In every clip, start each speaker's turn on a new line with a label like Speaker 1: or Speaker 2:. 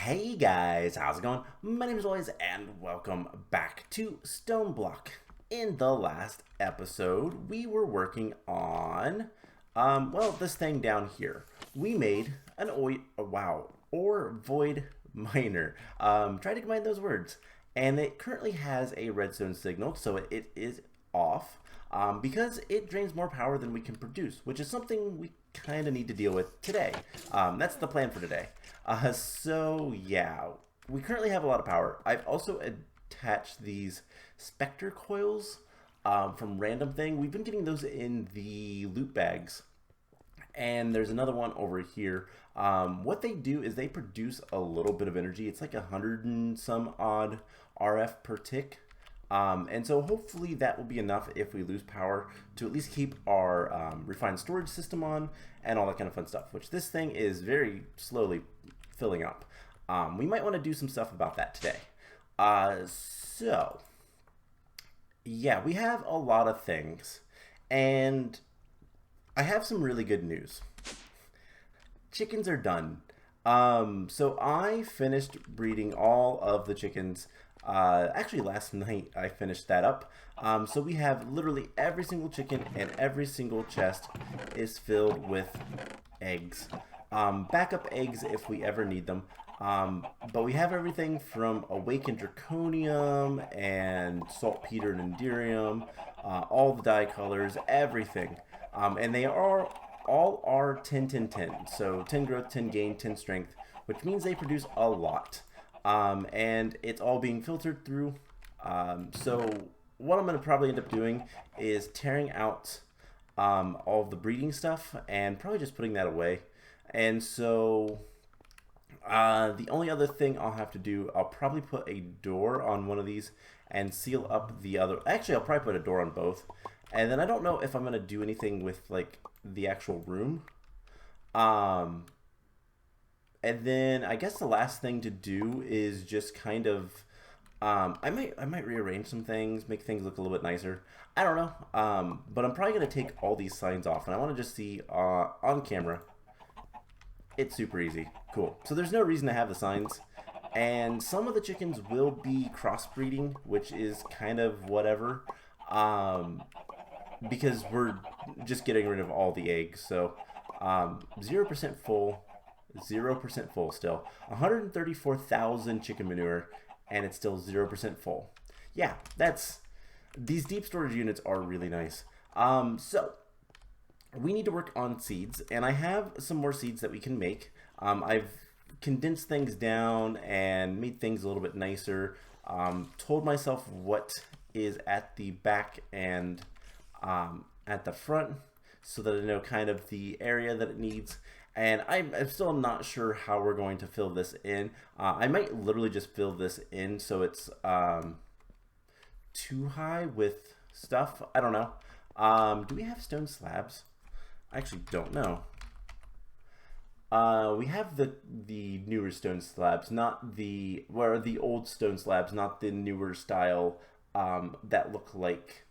Speaker 1: Hey guys, how's it going? My name is Lois and welcome back to Stoneblock. In the last episode, we were working on, this thing down here. We made an ore void miner. Try to combine those words. And it currently has a redstone signal, so it is off. Because it drains more power than we can produce, which is something we kind of need to deal with today. That's the plan for today. So yeah, we currently have a lot of power. I've also attached these Spectre Coils from Random Thing. We've been getting those in the loot bags. And there's another one over here. What they do is they produce a little bit of energy. It's like 100 and some odd RF per tick. And so hopefully that will be enough if we lose power to at least keep our refined storage system on and all that kind of fun stuff, which this thing is very slowly filling up. We might want to do some stuff about that today. So, yeah, we have a lot of things, and I have some really good news. Chickens are done. So I finished breeding all of the chickens. Actually, last night I finished that up. So we have literally every single chicken and every single chest is filled with eggs. Backup eggs if we ever need them. But we have everything from awakened draconium and saltpeter and enderium, all the dye colors, everything. And they are all are 10 10 10. So 10 growth, 10 gain, 10 strength, which means they produce a lot. And it's all being filtered through. So what I'm going to probably end up doing is tearing out all of the breeding stuff and probably just putting that away. And so the only other thing I'll have to do, I'll probably put a door on one of these and seal up the other. Actually, I'll probably put a door on both. And then I don't know if I'm going to do anything with like the actual room. And then I guess the last thing to do is just kind of, I might rearrange some things, make things look a little bit nicer. I don't know, but I'm probably going to take all these signs off, and I want to just see on camera. It's super easy. Cool. So there's no reason to have the signs. And some of the chickens will be crossbreeding, which is kind of whatever, because we're just getting rid of all the eggs. So 0% full. 0% full still. 134,000 chicken manure, and it's still 0% full. Yeah, these deep storage units are really nice. So we need to work on seeds, and I have some more seeds that we can make. I've condensed things down and made things a little bit nicer. Told myself what is at the back and at the front, so that I know kind of the area that it needs. And I'm still not sure how we're going to fill this in. I might literally just fill this in so it's too high with stuff. I don't know. Do we have stone slabs? I actually don't know. We have the newer stone slabs, not the old stone slabs, not the newer style that look like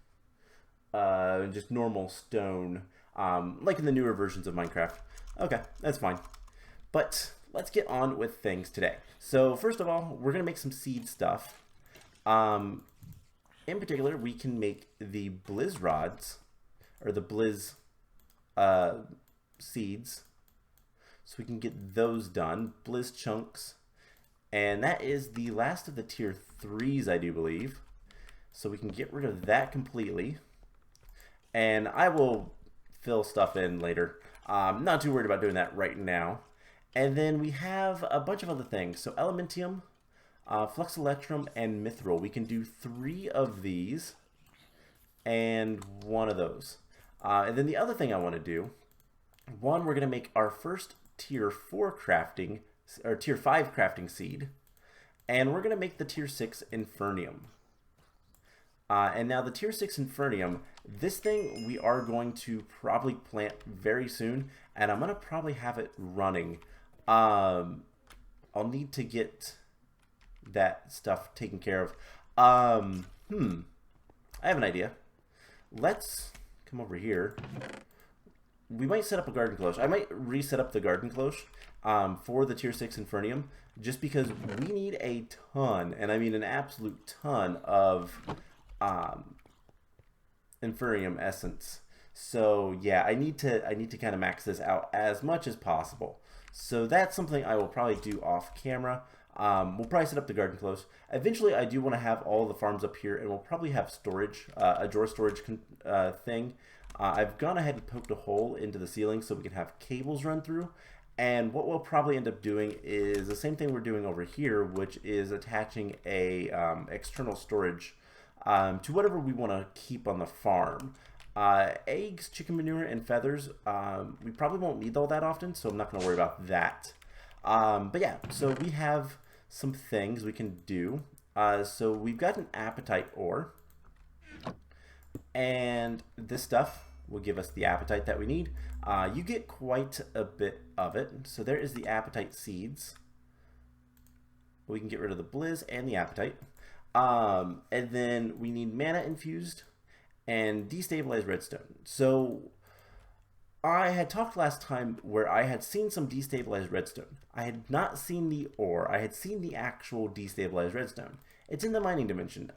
Speaker 1: just normal stone, like in the newer versions of Minecraft. Okay, that's fine. But let's get on with things today. So first of all, we're going to make some seed stuff. In particular, we can make the blizz rods, or the blizz seeds. So we can get those done. Blizz chunks. And that is the last of the tier 3s, I do believe. So we can get rid of that completely. And I will fill stuff in later. Not too worried about doing that right now. And then we have a bunch of other things. So Elementium, Flux Electrum, and Mithril. We can do 3 of these and 1 of those. And then the other thing I want to do, we're going to make our first tier 4 crafting, or tier 5 crafting seed. And we're going to make the tier 6 Infernium. And now the tier 6 Infernium, this thing we are going to probably plant very soon, and I'm going to probably have it running. I'll need to get that stuff taken care of. I have an idea. Let's come over here. we might set up a garden cloche. I might reset up the garden cloche for the tier 6 Infernium, just because we need a ton, and I mean an absolute ton of Infernium essence. So yeah, I need to kind of max this out as much as possible. So that's something I will probably do off camera. We'll probably set up the garden close. Eventually, I do want to have all the farms up here, and we'll probably have storage, a drawer storage thing. I've gone ahead and poked a hole into the ceiling so we can have cables run through. And what we'll probably end up doing is the same thing we're doing over here, which is attaching a external storage to whatever we want to keep on the farm. Eggs, chicken manure, and feathers, we probably won't need all that often, so I'm not going to worry about that. But yeah, so we have some things we can do. So we've got an apatite ore, and this stuff will give us the apatite that we need. You get quite a bit of it. So there is the apatite seeds. We can get rid of the blizz and the apatite. And then we need mana infused and destabilized redstone. So I had talked last time where I had seen some destabilized redstone. I had not seen the ore. I had seen the actual destabilized redstone. It's in the mining dimension,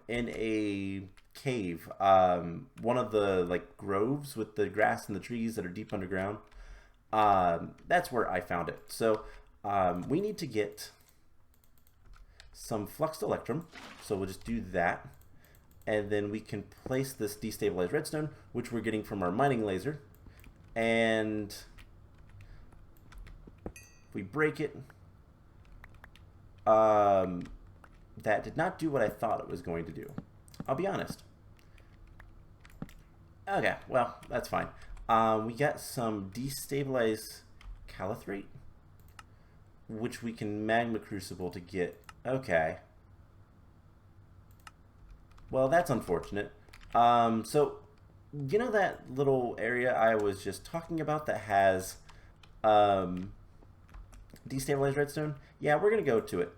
Speaker 1: in a cave, one of the like groves with the grass and the trees that are deep underground. That's where I found it. So we need to get some fluxed electrum. So we'll just do that. And then we can place this destabilized redstone, which we're getting from our mining laser. And if we break it, that did not do what I thought it was going to do. I'll be honest. Okay, well, that's fine. We got some destabilized calithrate, which we can magma crucible to get. Okay. Well, that's unfortunate. So, you know that little area I was just talking about that has destabilized redstone? Yeah, we're going to go to it.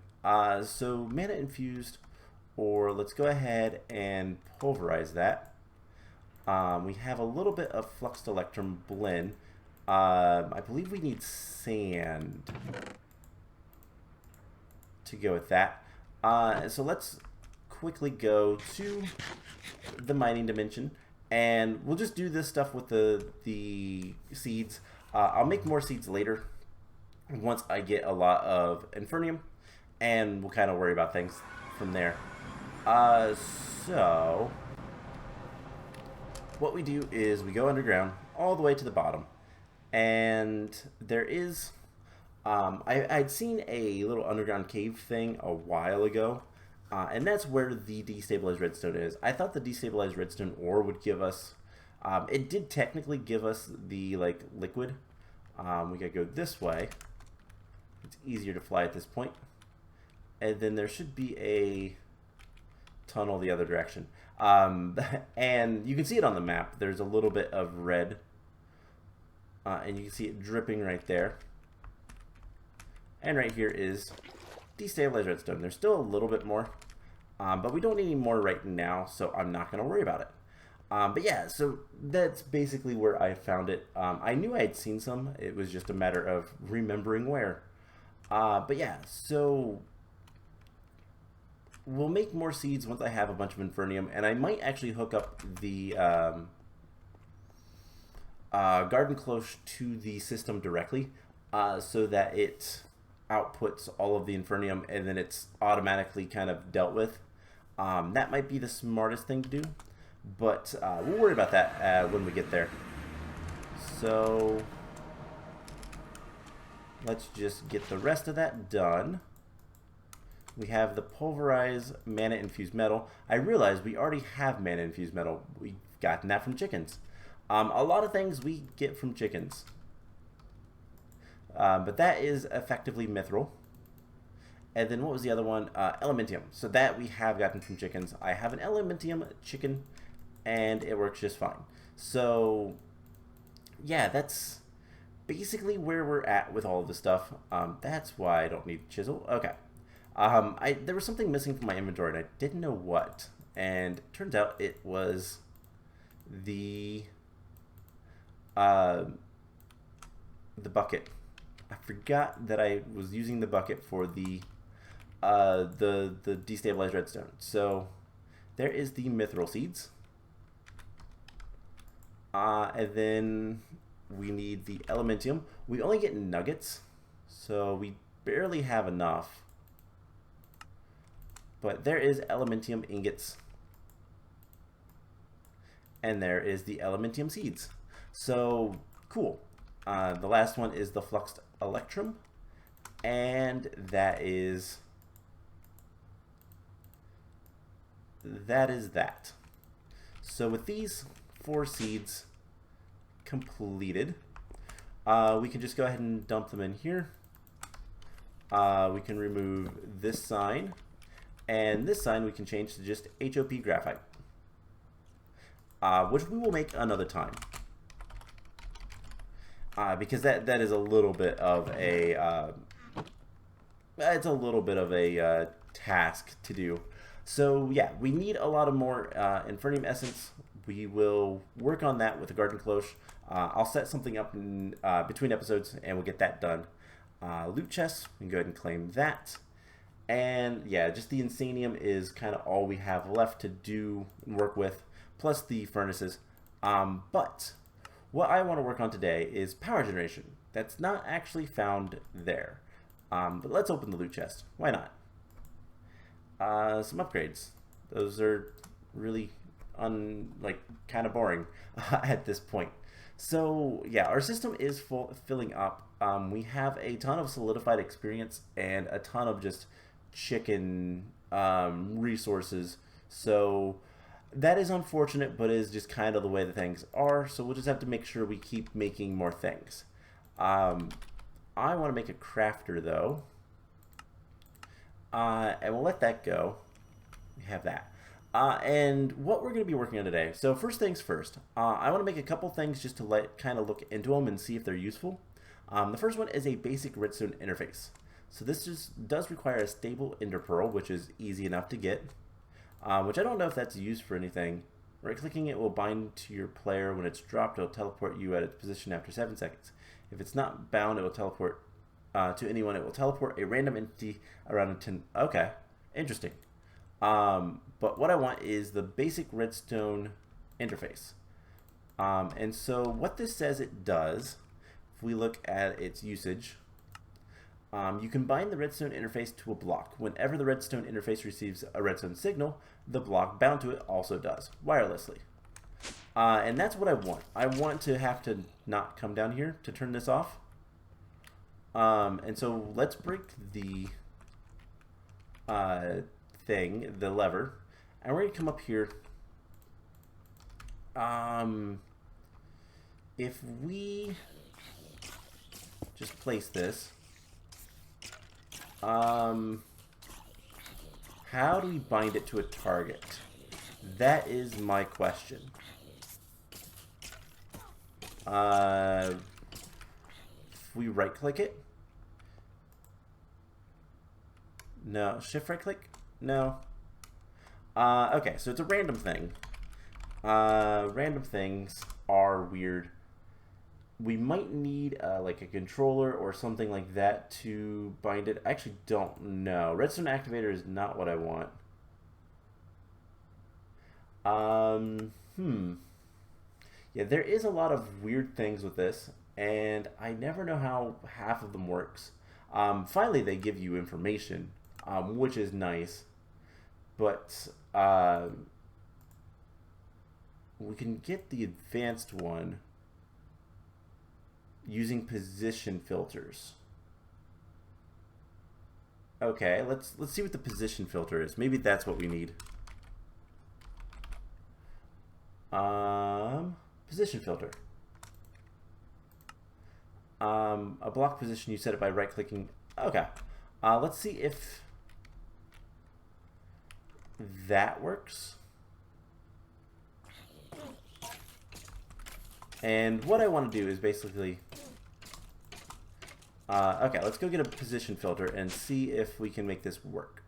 Speaker 1: So, mana infused, or let's go ahead and pulverize that. We have a little bit of fluxed electrum blend. I believe we need sand to go with that. So let's quickly go to the mining dimension, and we'll just do this stuff with the seeds. I'll make more seeds later once I get a lot of Infernium, and we'll kind of worry about things from there. So what we do is we go underground all the way to the bottom, and there is I'd seen a little underground cave thing a while ago, and that's where the destabilized redstone is. I thought the destabilized redstone ore would give us, it did technically give us the like liquid. We gotta go this way. It's easier to fly at this point. And then there should be a tunnel the other direction. And you can see it on the map. There's a little bit of red, and you can see it dripping right there. And right here is destabilized redstone. There's still a little bit more, but we don't need any more right now, so I'm not going to worry about it. But yeah, so that's basically where I found it. I knew I had seen some. It was just a matter of remembering where. But yeah, so we'll make more seeds once I have a bunch of Infernium, and I might actually hook up the garden cloche to the system directly, so that it outputs all of the Infernium and then it's automatically kind of dealt with. That might be the smartest thing to do, but we'll worry about that when we get there. So let's just get the rest of that done. We have the pulverized mana infused metal. I realize we already have mana infused metal. We've gotten that from chickens. A lot of things we get from chickens. But that is effectively mithril. And then what was the other one? Elementium. So that we have gotten from chickens. I have an Elementium chicken, and it works just fine. So yeah, that's basically where we're at with all of this stuff. That's why I don't need chisel. Okay. There was something missing from my inventory, and I didn't know what. And it turns out it was the the bucket. I forgot that I was using the bucket for the destabilized redstone. So there is the mithril seeds. And then we need the elementium. We only get nuggets, so we barely have enough. But there is elementium ingots. And there is the elementium seeds. So, cool. The last one is the fluxed electrum. And that is that. So with these 4 seeds completed, we can just go ahead and dump them in here. We can remove this sign, and this sign we can change to just HOP graphite, which we will make another time, because that is a little bit of a task to do. So yeah, we need a lot of more Infernium essence. We will work on that with the garden cloche. I'll set something up in, between episodes, and we'll get that done. Loot chests, we can go ahead and claim that. And yeah, just the Insanium is kind of all we have left to do and work with, plus the furnaces. But what I want to work on today is power generation. That's not actually found there. But let's open the loot chest. Why not? Some upgrades. Those are really kind of boring at this point. So yeah, our system is filling up. We have a ton of solidified experience and a ton of just chicken resources. So that is unfortunate, but is just kind of the way the things are. So we'll just have to make sure we keep making more things. I want to make a crafter though. And we'll let that go. We have that. And what we're going to be working on today. So first things first, I want to make a couple things just to kind of look into them and see if they're useful. The first one is a basic redstone interface. So this just does require a stable ender pearl, which is easy enough to get, which I don't know if that's used for anything. Right-clicking it will bind to your player. When it's dropped, it will teleport you at its position after 7 seconds. If it's not bound, it will teleport to anyone. It will teleport a random entity around a 10. Okay, interesting. But what I want is the basic redstone interface. And so what this says it does, if we look at its usage, you can bind the redstone interface to a block. Whenever the redstone interface receives a redstone signal, the block bound to it also does, wirelessly. And that's what I want. I want to have to not come down here to turn this off. And so let's break the the lever, and we're going to come up here. If we just place this, how do we bind it to a target? That is my question. If we right click it, no. Shift right click, no. Okay, so it's a random thing. Random things are weird. We might need like a controller or something like that to bind it. I actually don't know. Redstone activator is not what I want. Yeah, there is a lot of weird things with this, and I never know how half of them works. Finally, they give you information, which is nice, but we can get the advanced one using position filters. Okay, let's see what the position filter is. Maybe that's what we need. Position filter. A block position, you set it by right-clicking. Okay. Let's see if that works. And what I want to do is basically... okay, let's go get a position filter and see if we can make this work.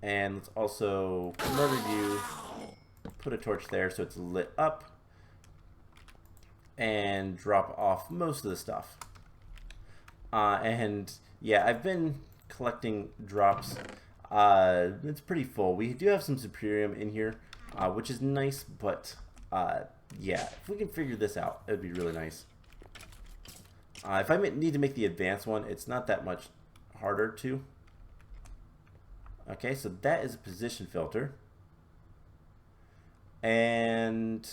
Speaker 1: And let's also murder you, put a torch there so it's lit up. and drop off most of the stuff. And yeah, I've been collecting drops. It's pretty full. We do have some Superium in here, which is nice, but yeah, if we can figure this out, it would be really nice. If I need to make the advanced one, it's not that much harder to. Okay, so that is a position filter. And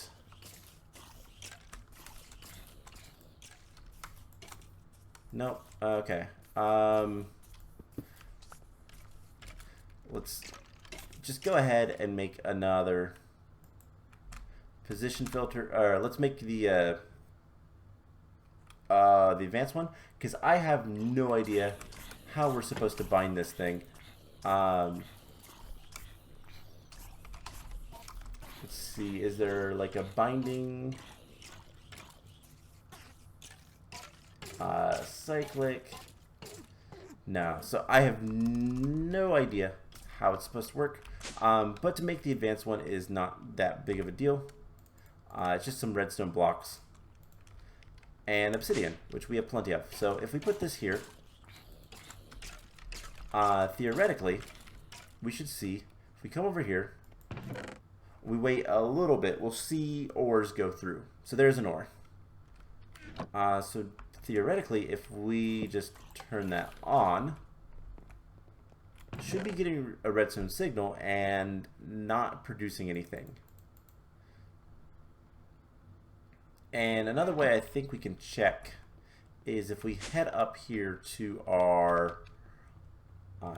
Speaker 1: nope. Okay. Let's just go ahead and make another position filter. Or let's make the advanced one, because I have no idea how we're supposed to bind this thing. Let's see, is there like a binding cyclic? No, so I have no idea how it's supposed to work. But to make the advanced one is not that big of a deal. It's just some redstone blocks and obsidian, which we have plenty of. So if we put this here, theoretically, we should see, if we come over here, we wait a little bit, we'll see ores go through. So there's an ore. So theoretically, if we just turn that on, should be getting a redstone signal and not producing anything. And another way I think we can check is if we head up here to our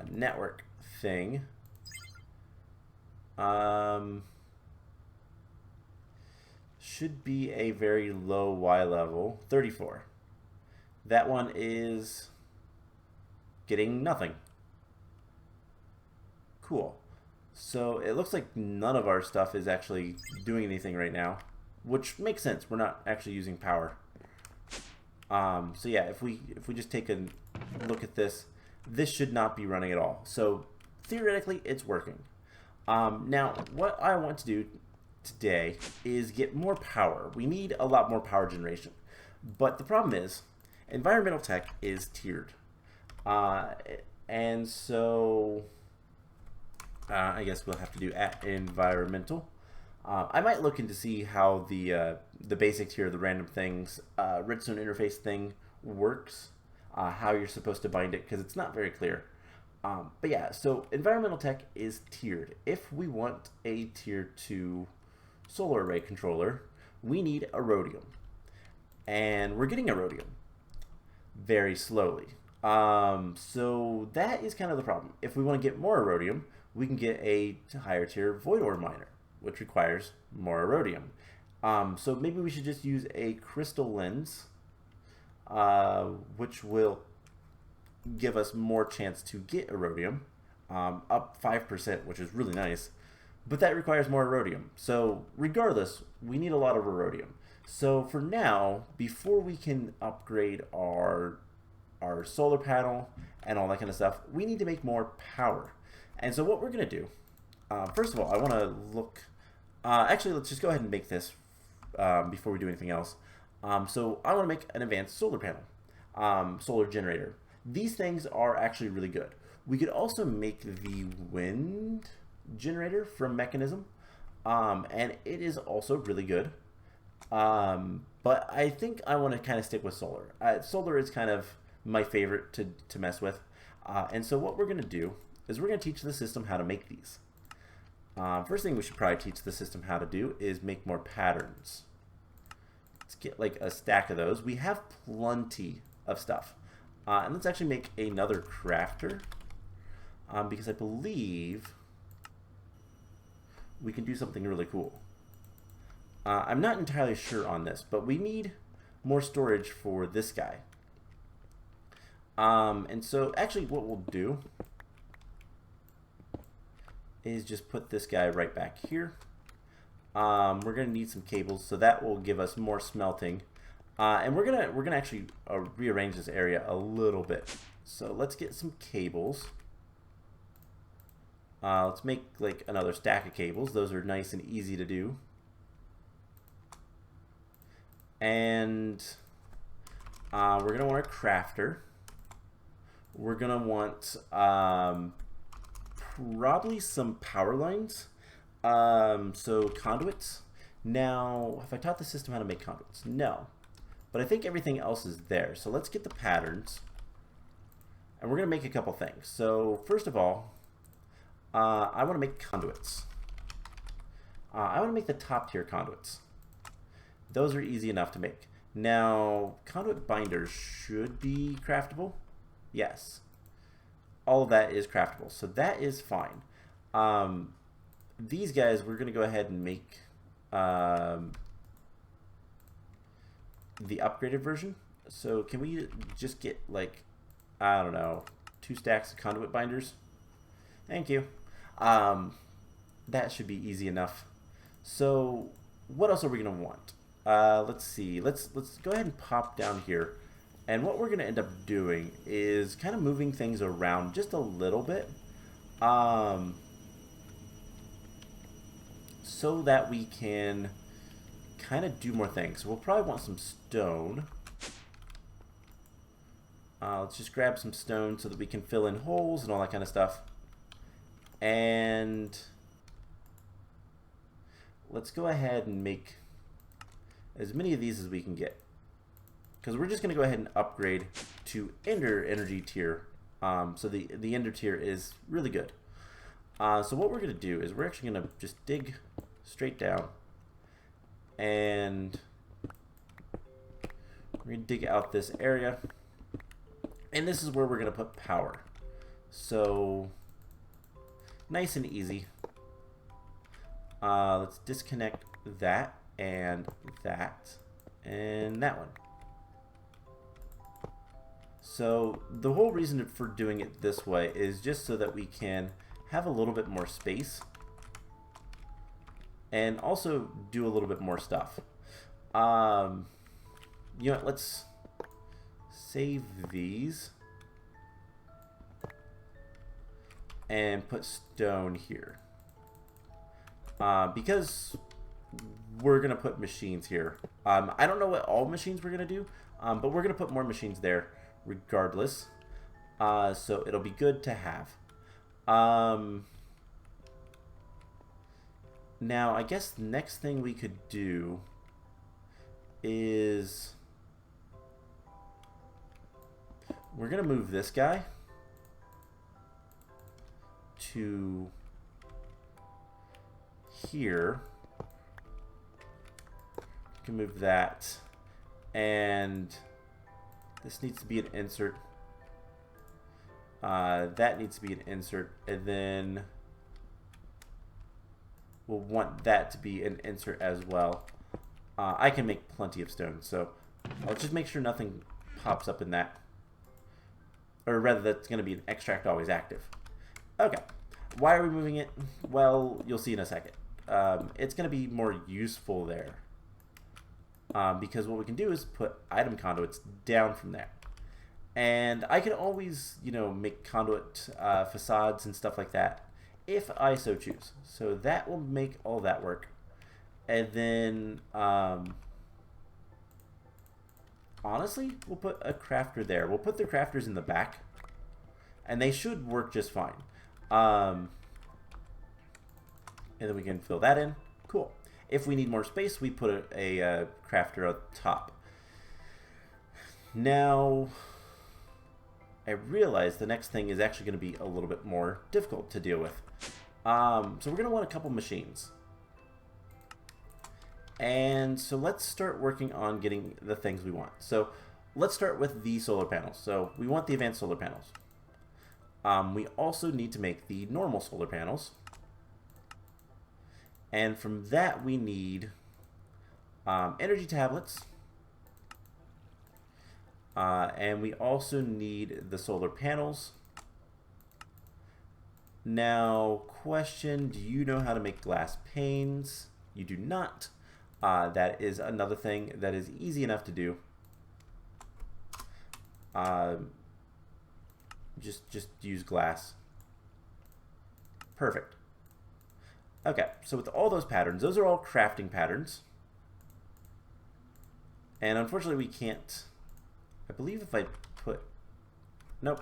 Speaker 1: network thing. Should be a very low Y level, 34. That one is getting nothing. Cool. So it looks like none of our stuff is actually doing anything right now, which makes sense. We're not actually using power. So yeah, if we just take a look at this, this should not be running at all. So theoretically, it's working. Now, what I want to do today is get more power. We need a lot more power generation. But the problem is, environmental tech is tiered. And so I guess we'll have to do at environmental. I might look into see how the basic tier, the random things, redstone interface thing works, how you're supposed to bind it, because it's not very clear. But yeah, so environmental tech is tiered. If we want a tier 2 solar array controller, we need a rhodium. And we're getting a rhodium very slowly. So that is kind of the problem. If we want to get more rhodium, we can get a higher tier void ore miner, which requires more rhodium. So maybe we should just use a crystal lens, which will give us more chance to get rhodium, up 5%, which is really nice. But that requires more rhodium. So regardless, we need a lot of rhodium. So for now, before we can upgrade our solar panel and all that kind of stuff, we need to make more power. And so what we're going to do, first of all, I want to look, actually let's just go ahead and make this before we do anything else. So I want to make an advanced solar panel, solar generator. These things are actually really good. We could also make the wind generator from Mekanism, and it is also really good. But I think I want to kind of stick with solar. Solar is kind of my favorite to mess with. And so what we're going to do is we're going to teach the system how to make these. First thing we should probably teach the system how to do is make more patterns. Let's get like a stack of those. We have plenty of stuff. And let's actually make another crafter, because I believe we can do something really cool. I'm not entirely sure on this, but we need more storage for this guy. And so actually what we'll do is just put this guy right back here. We're going to need some cables, so that will give us more smelting. And we're gonna actually rearrange this area a little bit. So let's get some cables. Let's make like another stack of cables. Those are nice and easy to do. And we're going to want a crafter. We're going to want probably some power lines. So conduits. Now, have I taught the system how to make conduits? No. But I think everything else is there. So let's get the patterns. And we're going to make a couple things. So first of all, I want to make conduits. I want to make the top tier conduits. Those are easy enough to make. Now, conduit binders should be craftable. Yes. All of that is craftable. So that is fine. These guys, we're going to go ahead and make the upgraded version. So can we just get, like, I don't know, 2 stacks of conduit binders? Thank you. That should be easy enough. So what else are we going to want? Let's see. Let's go ahead and pop down here. And what we're going to end up doing is kind of moving things around just a little bit. So that we can kind of do more things. So we'll probably want some stone. Let's just grab some stone so that we can fill in holes and all that kind of stuff. And let's go ahead and make as many of these as we can get. Because we're just going to go ahead and upgrade to Ender energy tier. So the Ender tier is really good. So what we're going to do is we're actually going to just dig straight down. And we're going to dig out this area. And this is where we're going to put power. So nice and easy. Let's disconnect that and that one. So the whole reason for doing it this way is just so that we can have a little bit more space and also do a little bit more stuff. You know what, let's save these and put stone here. Because we're going to put machines here. I don't know what all machines we're going to do, but we're going to put more machines there regardless. So it'll be good to have. Now, I guess the next thing we could do is we're going to move this guy to here. We can move that, and this needs to be an insert. That needs to be an insert, and then we'll want that to be an insert as well. I can make plenty of stone, so I'll just make sure nothing pops up in that. Or rather, that's going to be an extract always active. Okay. Why are we moving it? Well, you'll see in a second. It's going to be more useful there. Because what we can do is put item conduits down from there. And I can always, you know, make conduit facades and stuff like that if I so choose. So that will make all that work. And then, honestly, we'll put a crafter there. We'll put the crafters in the back. And they should work just fine. And then we can fill that in. Cool. If we need more space, we put a crafter up top. Now, I realize the next thing is actually going to be a little bit more difficult to deal with. So we're going to want a couple machines. And so let's start working on getting the things we want. So let's start with the solar panels. So we want the advanced solar panels. We also need to make the normal solar panels. And from that we need energy tablets. And we also need the solar panels. Now, question, do you know how to make glass panes? You do not. That is another thing that is easy enough to do. Just use glass. Perfect. Okay, so with all those patterns, those are all crafting patterns. And unfortunately we can't, I believe if I put, nope.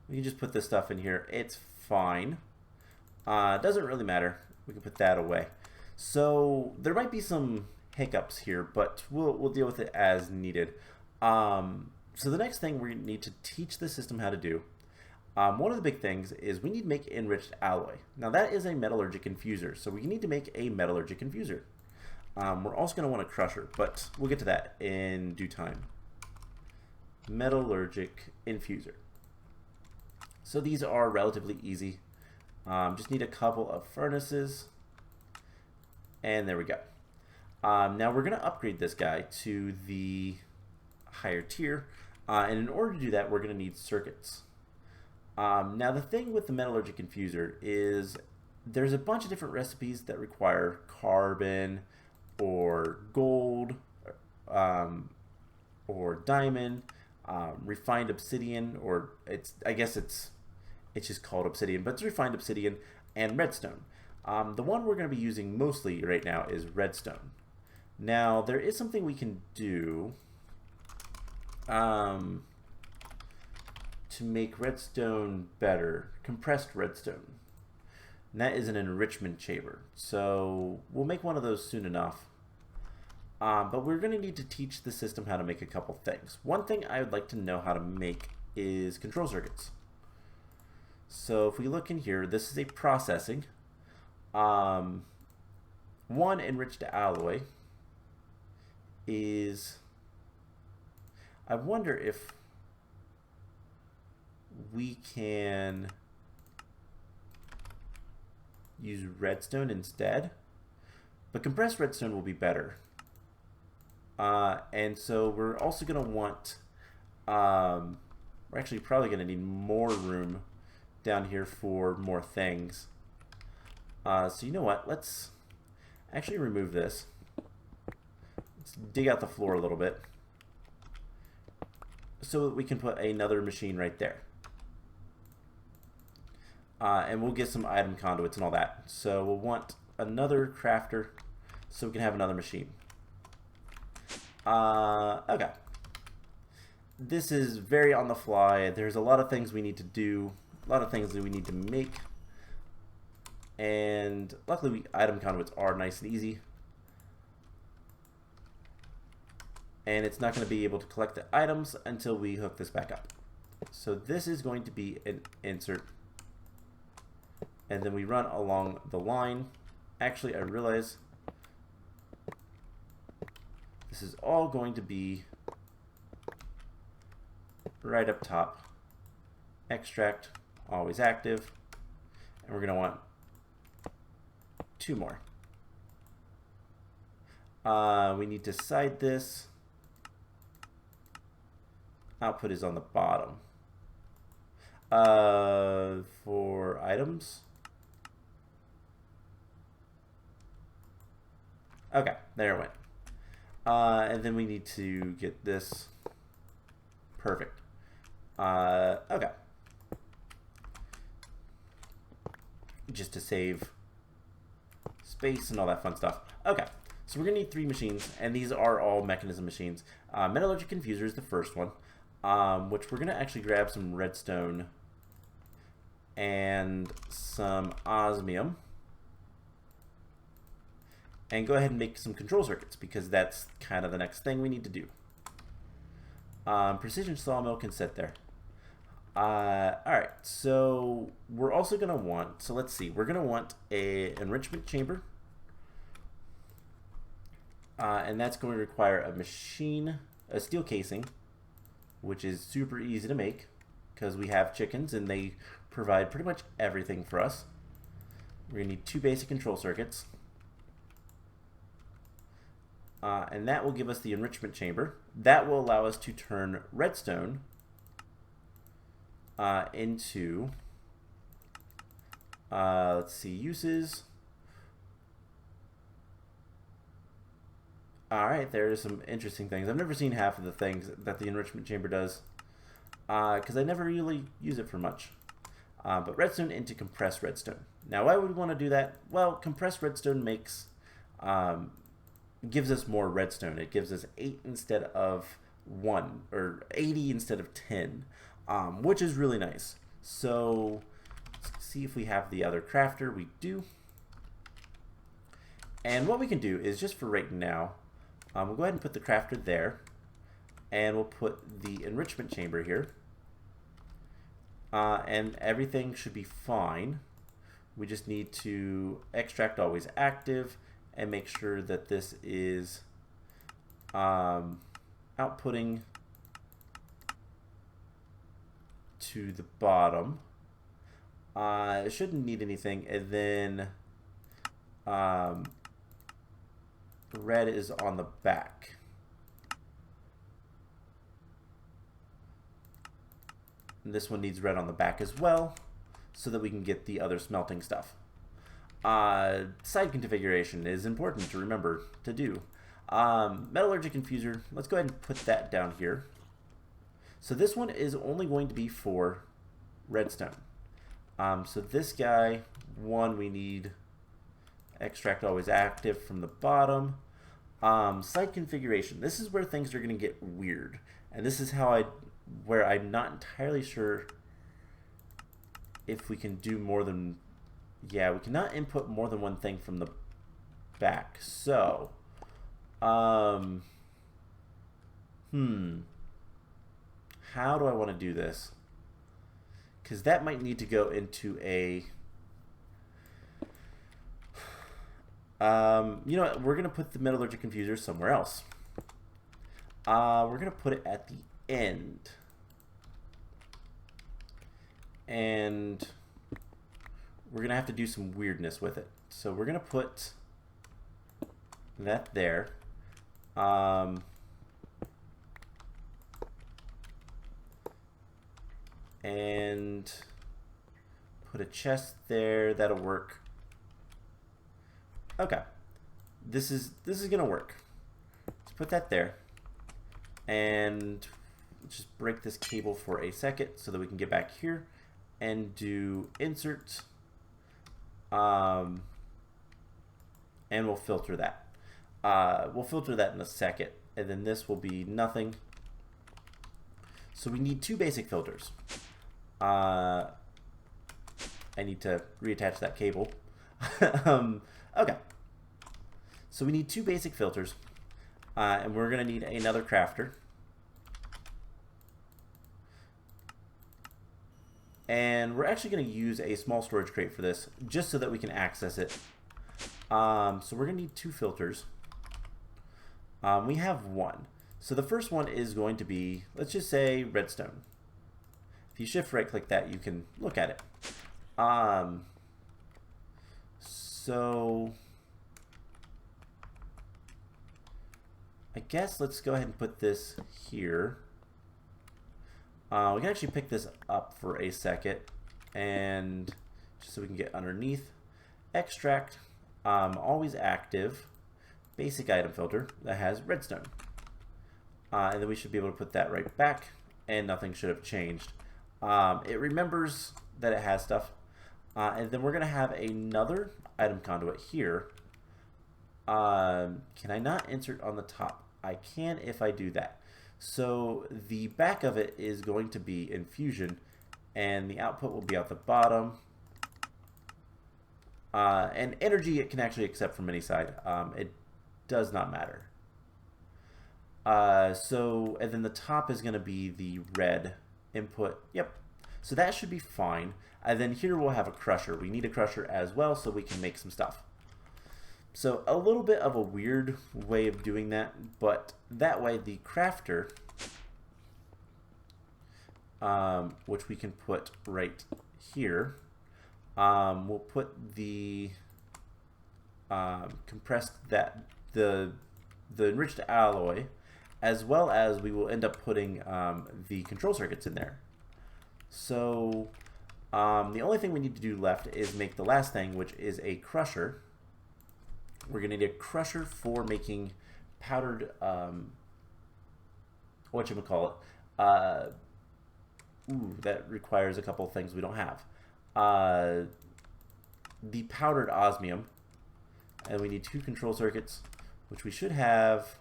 Speaker 1: We can just put this stuff in here. It's fine. It doesn't really matter. We can put that away. So there might be some hiccups here, but we'll deal with it as needed. So the next thing we need to teach the system how to do, one of the big things is we need to make Enriched Alloy. Now that is a Metallurgic Infuser, so we need to make a Metallurgic Infuser. We're also going to want a Crusher, but we'll get to that in due time. Metallurgic Infuser. So these are relatively easy. Just need a couple of furnaces, and there we go. Now we're going to upgrade this guy to the higher tier, and in order to do that we're going to need circuits. Now the thing with the Metallurgic Infuser is there's a bunch of different recipes that require carbon or gold or diamond, refined obsidian, or I guess it's just called obsidian, but it's refined obsidian, and redstone. The one we're going to be using mostly right now is redstone. Now there is something we can do to make redstone better, compressed redstone. And that is an enrichment chamber. So we'll make one of those soon enough. But we're going to need to teach the system how to make a couple things. One thing I would like to know how to make is control circuits. So if we look in here, this is a processing. One enriched alloy is, I wonder if we can use redstone instead, but compressed redstone will be better. And so we're also going to want, we're actually probably going to need more room down here for more things. So you know what, let's actually remove this. Let's dig out the floor a little bit so that we can put another machine right there. And we'll get some item conduits and all that. So we'll want another crafter so we can have another machine. Okay. This is very on the fly. There's a lot of things we need to do, a lot of things that we need to make. And luckily item conduits are nice and easy. And it's not going to be able to collect the items until we hook this back up. So this is going to be an insert. And then we run along the line. Actually, I realize this is all going to be right up top. Extract, always active. And we're going to want 2 more. We need to side this. Output is on the bottom. For items. Okay, there it went. And then we need to get this perfect. Okay. Just to save space and all that fun stuff. Okay, so we're gonna need 3 machines, and these are all Mekanism machines. Metallurgic Infuser is the first one, which we're gonna actually grab some redstone and some osmium and go ahead and make some control circuits, because that's kind of the next thing we need to do. Precision sawmill can sit there. Alright, so we're also going to want, so let's see, we're going to want a enrichment chamber. And that's going to require a machine, a steel casing, which is super easy to make because we have chickens and they provide pretty much everything for us. We're going to need 2 basic control circuits. And that will give us the enrichment chamber. That will allow us to turn redstone into, let's see, uses. Alright, there's some interesting things. I've never seen half of the things that the enrichment chamber does, because I never really use it for much. But redstone into compressed redstone. Now why would we want to do that? Well, compressed redstone makes gives us more redstone. It gives us 8 instead of 1, or 80 instead of 10, which is really nice. So let's see if we have the other crafter. We do. And what we can do is, just for right now, we'll go ahead and put the crafter there, and we'll put the enrichment chamber here, and everything should be fine. We just need to extract always active and make sure that this is outputting to the bottom. It shouldn't need anything, and then red is on the back. And this one needs red on the back as well, so that we can get the other smelting stuff. Side configuration is important to remember to do. Metallurgic Infuser, let's go ahead and put that down here. So this one is only going to be for redstone. So this guy, we need extract always active from the bottom. Site configuration, this is where things are going to get weird. And this is where I'm not entirely sure if we can do more than, yeah, we cannot input more than one thing from the back. So, how do I want to do this? Because that might need to go into a, you know what, we're going to put the Metallurgic Infuser somewhere else. We're going to put it at the end. And we're going to have to do some weirdness with it. So we're going to put that there. And put a chest there. That'll work. Okay. This is going to work. Let's put that there. And just break this cable for a second so that we can get back here and do insert, and we'll filter that. We'll filter that in a second, and then this will be nothing. So we need 2 basic filters. I need to reattach that cable. Okay. So we need 2 basic filters, and we're going to need another crafter. And we're actually going to use a small storage crate for this, just so that we can access it. So we're going to need 2 filters. We have 1. So the first one is going to be, let's just say, redstone. If you shift right click that, you can look at it. So I guess let's go ahead and put this here. We can actually pick this up for a second, and just so we can get underneath, extract, always active, basic item filter that has redstone. And then we should be able to put that right back, and nothing should have changed. It remembers that it has stuff. And then we're going to have another item conduit here. Can I not insert on the top? I can if I do that. So the back of it is going to be infusion, and the output will be out the bottom. And energy it can actually accept from any side. It does not matter. And then the top is going to be the red input. Yep. So that should be fine. And then here we'll have a crusher. We need a crusher as well so we can make some stuff. So a little bit of a weird way of doing that, but that way the crafter, which we can put right here, we'll put the the enriched alloy, as well as we will end up putting the control circuits in there. So the only thing we need to do left is make the last thing, which is a crusher. We're going to need a crusher for making powdered, whatchamacallit, that requires a couple of things we don't have. The powdered osmium, and we need 2 control circuits. which we should have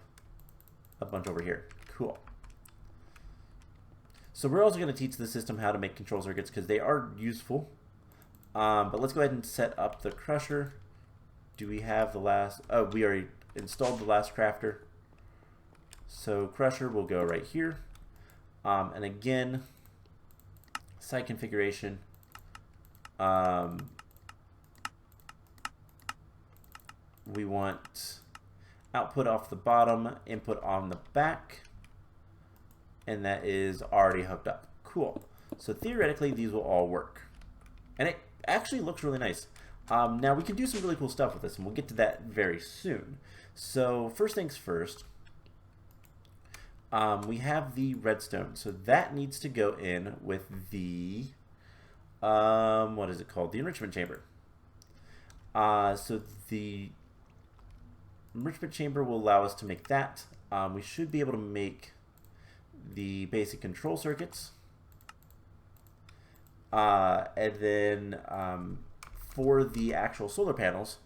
Speaker 1: a bunch over here. Cool. So we're also going to teach the system how to make control circuits because they are useful. But let's go ahead and set up the crusher. Do we have the last... Oh, we already installed the last crafter. So crusher will go right here. And again, site configuration. We want output off the bottom, input on the back. And that is already hooked up. Cool. So theoretically, these will all work. And it actually looks really nice. Now, we can do some really cool stuff with this, and we'll get to that very soon. So first things first, we have the redstone. So that needs to go in with the, what is it called? The Enrichment Chamber. So the Enrichment Chamber will allow us to make that. We should be able to make the basic control circuits. And then for the actual solar panels,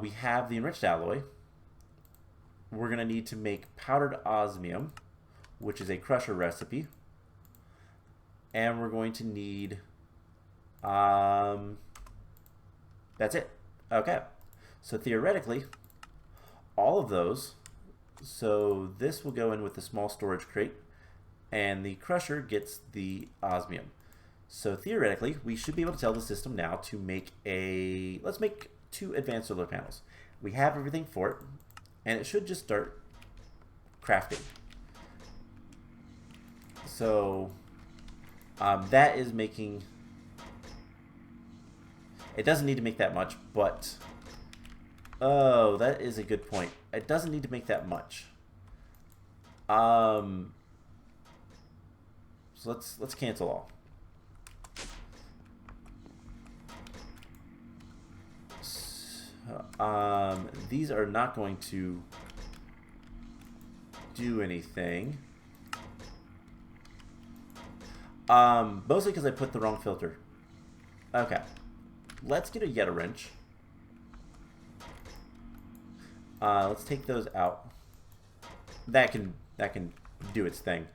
Speaker 1: we have the Enriched Alloy. We're going to need to make powdered osmium, which is a crusher recipe. And we're going to need, that's it. Okay. So theoretically, all of those, so this will go in with the small storage crate, and the crusher gets the osmium. So theoretically, we should be able to tell the system now to make a, let's make 2 advanced solar panels. We have everything for it, and it should just start crafting. So that is making, it doesn't need to make that much, but, oh, that is a good point. It doesn't need to make that much. So let's cancel all. These are not going to do anything. Mostly because I put the wrong filter. Okay. Let's get a Yeta wrench. Let's take those out. That can do its thing.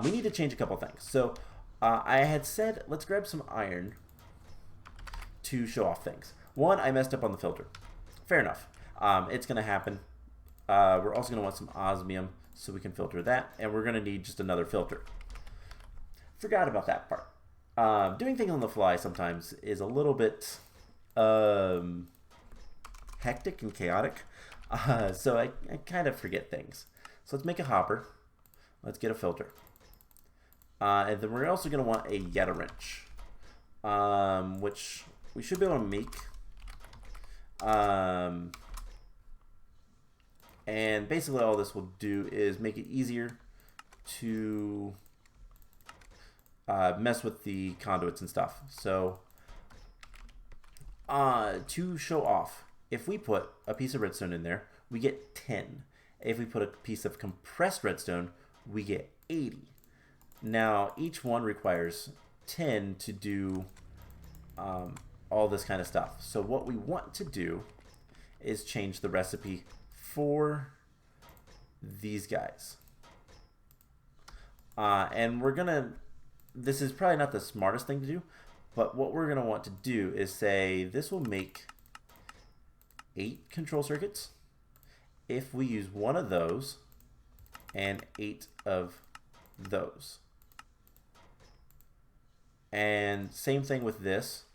Speaker 1: We need to change a couple things. So I had said let's grab some iron to show off things. One, I messed up on the filter. Fair enough. It's going to happen. We're also going to want some osmium so we can filter that, and we're going to need just another filter. Forgot about that part. Doing things on the fly sometimes is a little bit hectic and chaotic. So I kind of forget things. So let's make a hopper. Let's get a filter. And then we're also going to want a Yeta wrench, which we should be able to make. And basically all this will do is make it easier to mess with the conduits and stuff. So to show off, if we put a piece of redstone in there, we get 10. If we put a piece of compressed redstone, we get 80. Now, each one requires 10 to do all this kind of stuff. So what we want to do is change the recipe for these guys. And we're going to, this is probably not the smartest thing to do, but what we're going to want to do is say this will make 8 control circuits if we use one of those and 8 of those. And same thing with this.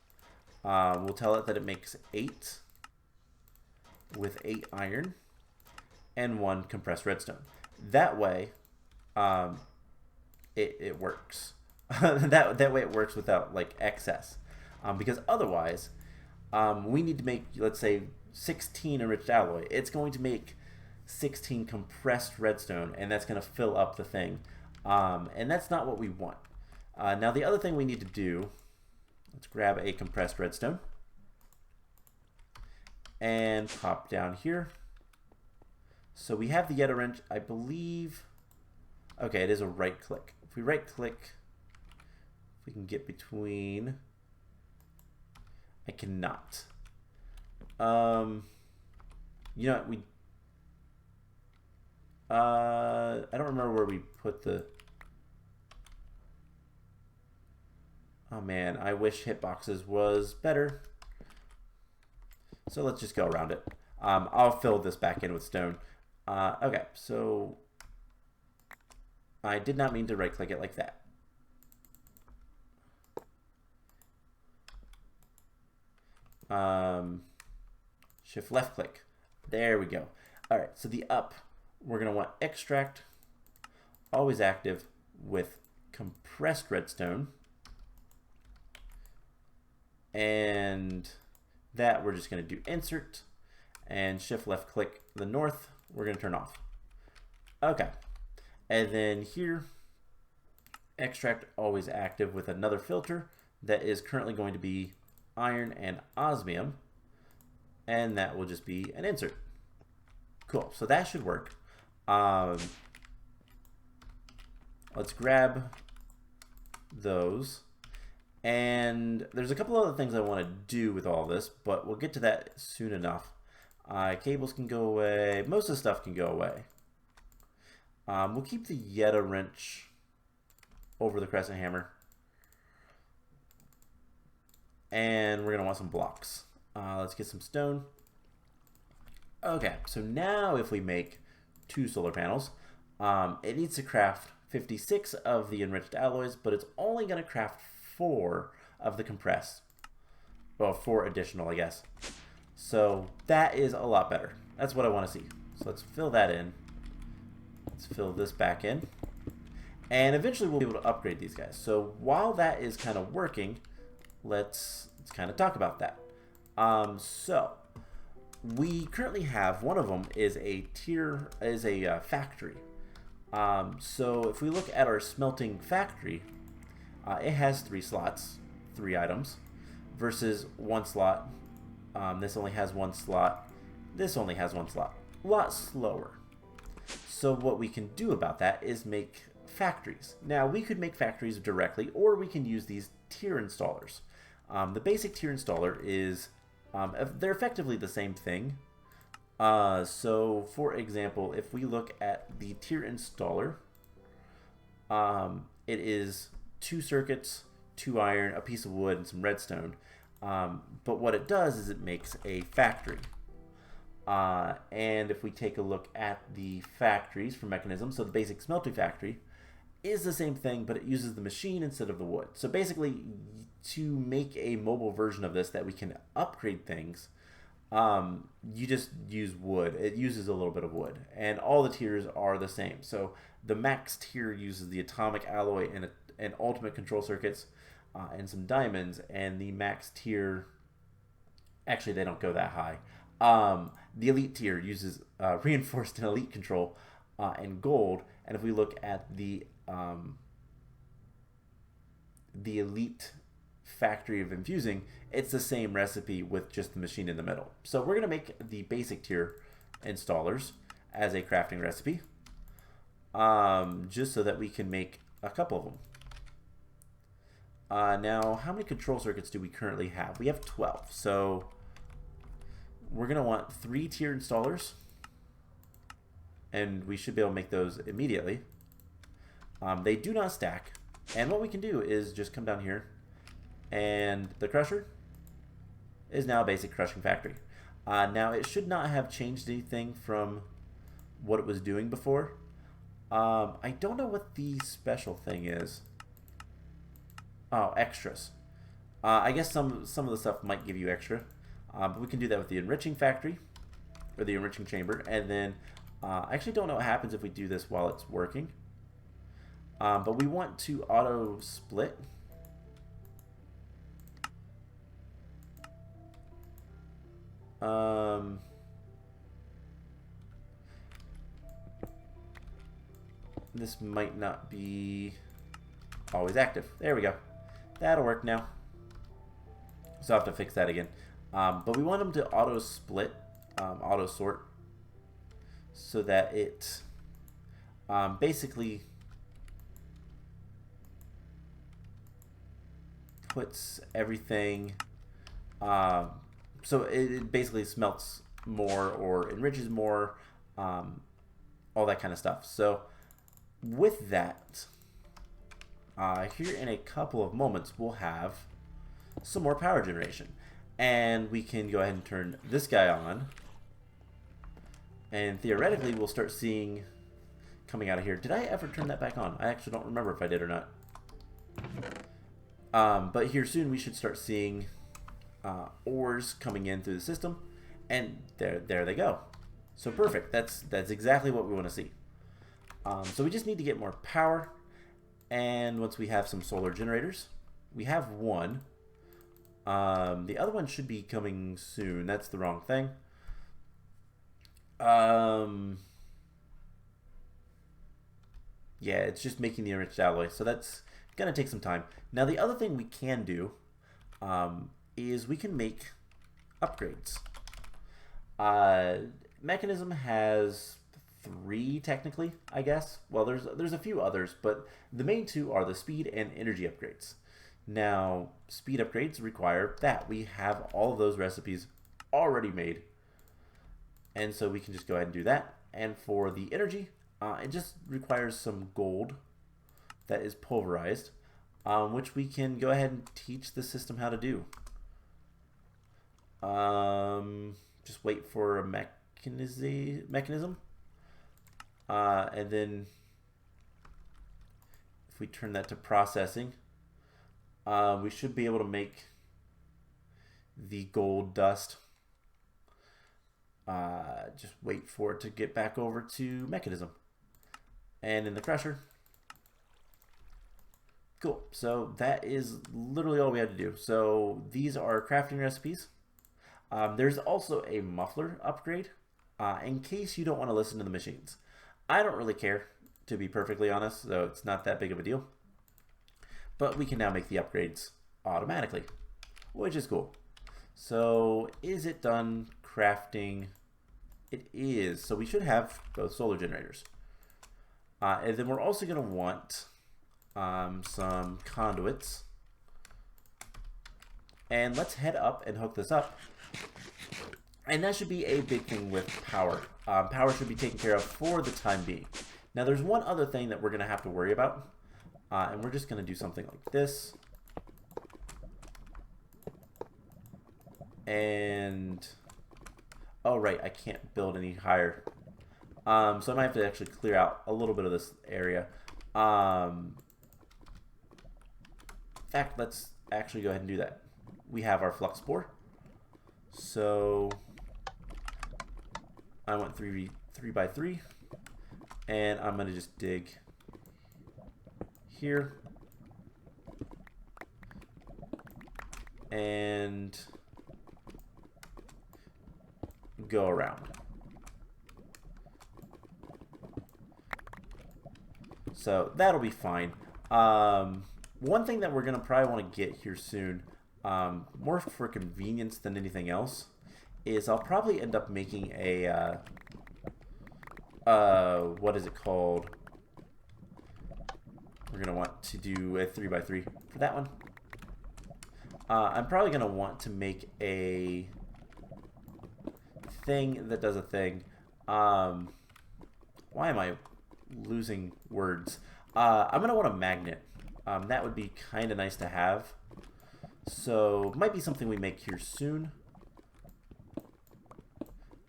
Speaker 1: We'll tell it that it makes 8 with 8 iron and 1 compressed redstone. That way, it works. that way it works without like excess. Because otherwise, we need to make, let's say, 16 enriched alloy. It's going to make 16 compressed redstone, and that's going to fill up the thing. And that's not what we want. Now the other thing we need to do, let's grab a compressed redstone and pop down here. So we have the Yeta wrench, I believe. Okay, it is a right click. If we right click, we can get between. I cannot. You know what? I don't remember where we put the... Oh man, I wish hitboxes was better. So let's just go around it. I'll fill this back in with stone. Okay, so I did not mean to right click it like that. Shift left click. There we go. All right, so the up, we're gonna want extract, always active with compressed redstone. And that we're just gonna do insert and shift left click the north, we're gonna turn off. Okay, and then here, extract always active with another filter that is currently going to be iron and osmium, and that will just be an insert. Cool, so that should work. Let's grab those. And there's a couple other things I want to do with all this, but we'll get to that soon enough. Cables can go away. Most of the stuff can go away. We'll keep the Yetta wrench over the crescent hammer. And we're going to want some blocks. Let's get some stone. Okay, so now if we make 2 solar panels, it needs to craft 56 of the enriched alloys, but it's only going to craft 4 of the compressed. Well, 4 additional, I guess. So that is a lot better. That's what I want to see. So let's fill that in. Let's fill this back in. And eventually we'll be able to upgrade these guys. So while that is kind of working, let's kind of talk about that. So we currently have, one of them is a factory. So if we look at our smelting factory, it has 3 slots, 3 items, versus 1 slot. This only has 1 slot. This only has 1 slot. A lot slower. So what we can do about that is make factories. Now we could make factories directly, or we can use these tier installers. The basic tier installer is, they're effectively the same thing. So for example, if we look at the tier installer, it is 2 circuits, 2 iron, a piece of wood, and some redstone. But what it does is it makes a factory. And if we take a look at the factories for Mekanism, so the basic smelting factory is the same thing, but it uses the machine instead of the wood. So basically, to make a mobile version of this that we can upgrade things, you just use wood. It uses a little bit of wood, and all the tiers are the same. So the max tier uses the atomic alloy and ultimate control circuits, and some diamonds, and the max tier, actually they don't go that high. The elite tier uses reinforced and elite control and gold, and if we look at the elite factory of infusing, it's the same recipe with just the machine in the middle. So we're going to make the basic tier installers as a crafting recipe, just so that we can make a couple of them. Now, how many control circuits do we currently have? We have 12. So we're going to want 3 tier installers, and we should be able to make those immediately. They do not stack, and what we can do is just come down here, and the crusher is now a basic crushing factory. Now, it should not have changed anything from what it was doing before. I don't know what the special thing is. Oh, extras. I guess some of the stuff might give you extra. But we can do that with the enriching factory, or the enriching chamber. And then, I actually don't know what happens if we do this while it's working. But we want to auto split. This might not be always active. There we go. That'll work now. So I'll have to fix that again. But we want them to auto split, auto sort, so that it basically puts everything, so it basically smelts more or enriches more all that kind of stuff. So with that, here in a couple of moments, we'll have some more power generation. And we can go ahead and turn this guy on. And theoretically, we'll start seeing coming out of here. Did I ever turn that back on? I actually don't remember if I did or not. But here soon, we should start seeing ores coming in through the system. And there they go. So perfect. That's exactly what we want to see. So we just need to get more power. And once we have some solar generators, we have one. The other one should be coming soon. That's the wrong thing. Yeah, it's just making the Enriched Alloy. So that's going to take some time. Now, the other thing we can do is we can make upgrades. Mekanism has 3 technically, I guess. Well, there's a few others, but the main 2 are the speed and energy upgrades. Now, speed upgrades require that. We have all of those recipes already made. And so we can just go ahead and do that. And for the energy, it just requires some gold that is pulverized, which we can go ahead and teach the system how to do. Just wait for a mechanism. And then if we turn that to processing, we should be able to make the gold dust. Just wait for it to get back over to Mekanism. And in the crusher. Cool. So that is literally all we had to do. So these are crafting recipes. There's also a muffler upgrade in case you don't want to listen to the machines. I don't really care, to be perfectly honest, so it's not that big of a deal. But we can now make the upgrades automatically, which is cool. So is it done crafting? It is. So we should have both solar generators. And then we're also going to want some conduits. And let's head up and hook this up. And that should be a big thing with power. Power should be taken care of for the time being. Now there's one other thing that we're going to have to worry about. And we're just going to do something like this. And, oh right, I can't build any higher. So I might have to actually clear out a little bit of this area. In fact, let's actually go ahead and do that. We have our flux spore. So I want 3 by 3. And I'm going to just dig here. And go around. So that'll be fine. One thing that we're going to probably want to get here soon, more for convenience than anything else, is I'll probably end up making a, what is it called? We're going to want to do a 3 by 3 for that one. I'm probably going to want to make a thing that does a thing. Why am I losing words? I'm going to want a magnet. That would be kind of nice to have. So, might be something we make here soon.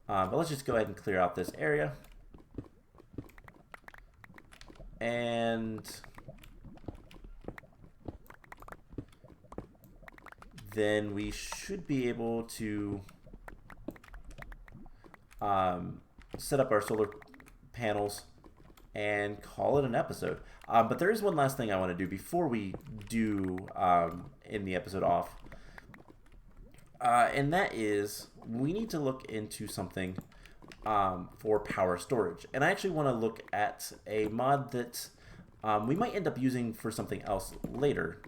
Speaker 1: But let's just go ahead and clear out this area. And then we should be able to set up our solar panels and call it an episode. But there is one last thing I want to do before we do end the episode off. And that is, we need to look into something for power storage. And I actually want to look at a mod that we might end up using for something else later,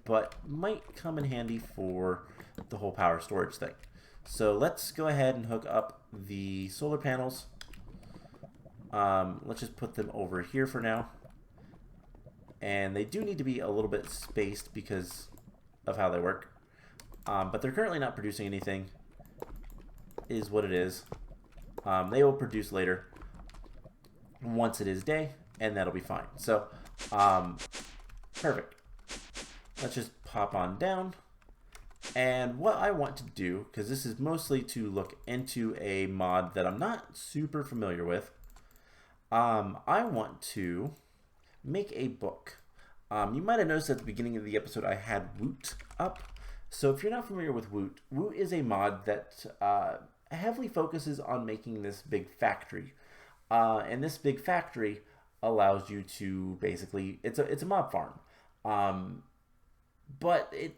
Speaker 1: but might come in handy for the whole power storage thing. So let's go ahead and hook up the solar panels. Let's just put them over here for now. And they do need to be a little bit spaced because of how they work. But they're currently not producing anything, is what it is. They will produce later. once it is day, and that'll be fine. So, perfect. Let's just pop on down. And what I want to do, because this is mostly to look into a mod that I'm not super familiar with, I want to make a book. You might have noticed at the beginning of the episode I had Woot up. So if you're not familiar with Woot, Woot is a mod that heavily focuses on making this big factory. And this big factory allows you to basically, it's a mob farm. But it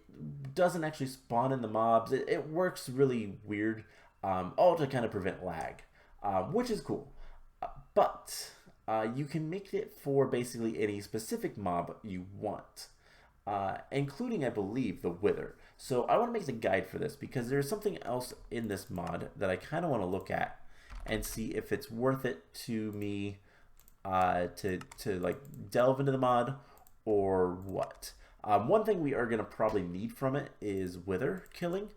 Speaker 1: doesn't actually spawn in the mobs. It works really weird, all to kind of prevent lag, which is cool. But you can make it for basically any specific mob you want, including, I believe, the Wither. So I want to make the guide for this because there's something else in this mod that I kind of want to look at and see if it's worth it to me to like delve into the mod or what. One thing we are going to probably need from it is Wither killing,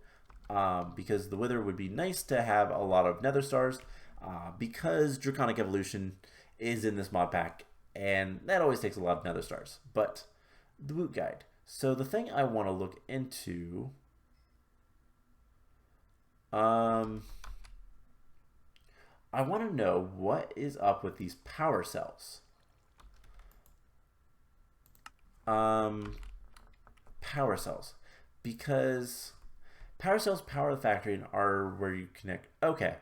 Speaker 1: because the Wither would be nice to have a lot of Nether stars, because Draconic Evolution is in this mod pack, and that always takes a lot of Nether stars. But the Woot guide. So the thing I want to look into, I want to know what is up with these power cells. Power cells, because power cells power the factory and are where you connect. Okay.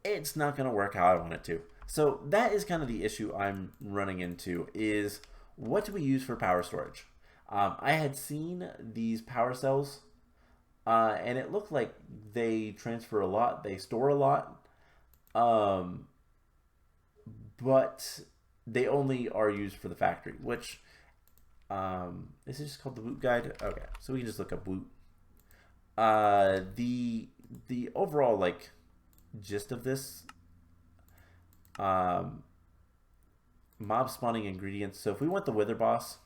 Speaker 1: It's not going to work how I want it to. So that is kind of the issue I'm running into, is what do we use for power storage? I had seen these power cells, and it looked like they transfer a lot, they store a lot, but they only are used for the factory, which, this is just called the Woot guide. Okay, so we can just look up Woot. The overall, like, gist of this, mob spawning ingredients. So if we want the Wither boss,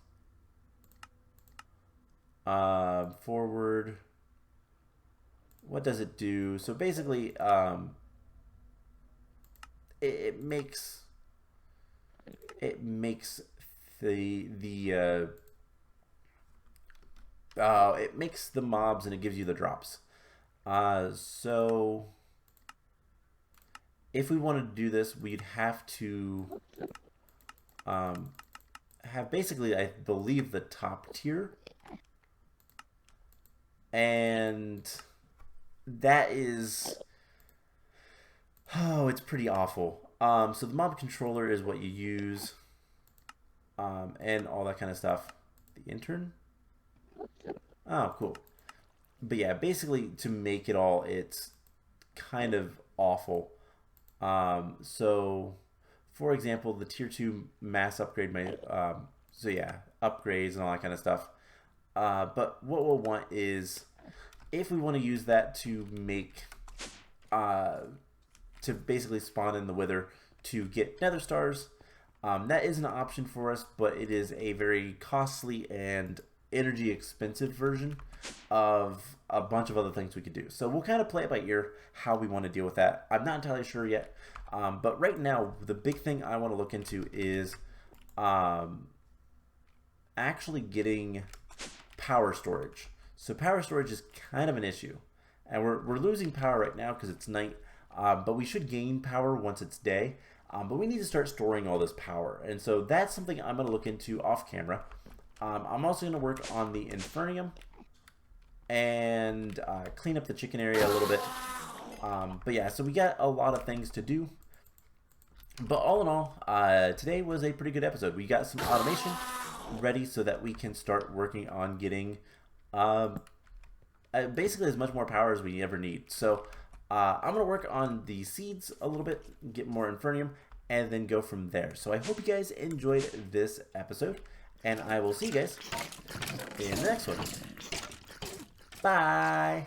Speaker 1: forward, what does it do? So basically, it makes it makes the mobs, and it gives you the drops. So if we wanted to do this, we'd have to have basically, I believe, the top tier, and that is, it's pretty awful. So the mob controller is what you use, and all that kind of stuff. The intern? Oh, cool. But yeah, basically to make it all, it's kind of awful. So for example, the tier 2 mass upgrade may, so yeah, upgrades and all that kind of stuff. But what we'll want is, if we want to use that to make, to basically spawn in the Wither to get Nether stars, that is an option for us, but it is a very costly and energy expensive version of a bunch of other things we could do. So we'll kind of play it by ear how we want to deal with that. I'm not entirely sure yet, but right now the big thing I want to look into is actually getting power storage. So power storage is kind of an issue, and we're losing power right now because it's night, but we should gain power once it's day. But we need to start storing all this power, and so that's something I'm going to look into off camera. I'm also going to work on the Infernium and clean up the chicken area a little bit. But yeah, so we got a lot of things to do. But all in all, today was a pretty good episode. We got some automation ready so that we can start working on getting basically as much more power as we ever need. So I'm going to work on the seeds a little bit, get more Infernium, and then go from there. So I hope you guys enjoyed this episode, and I will see you guys in the next one. Bye!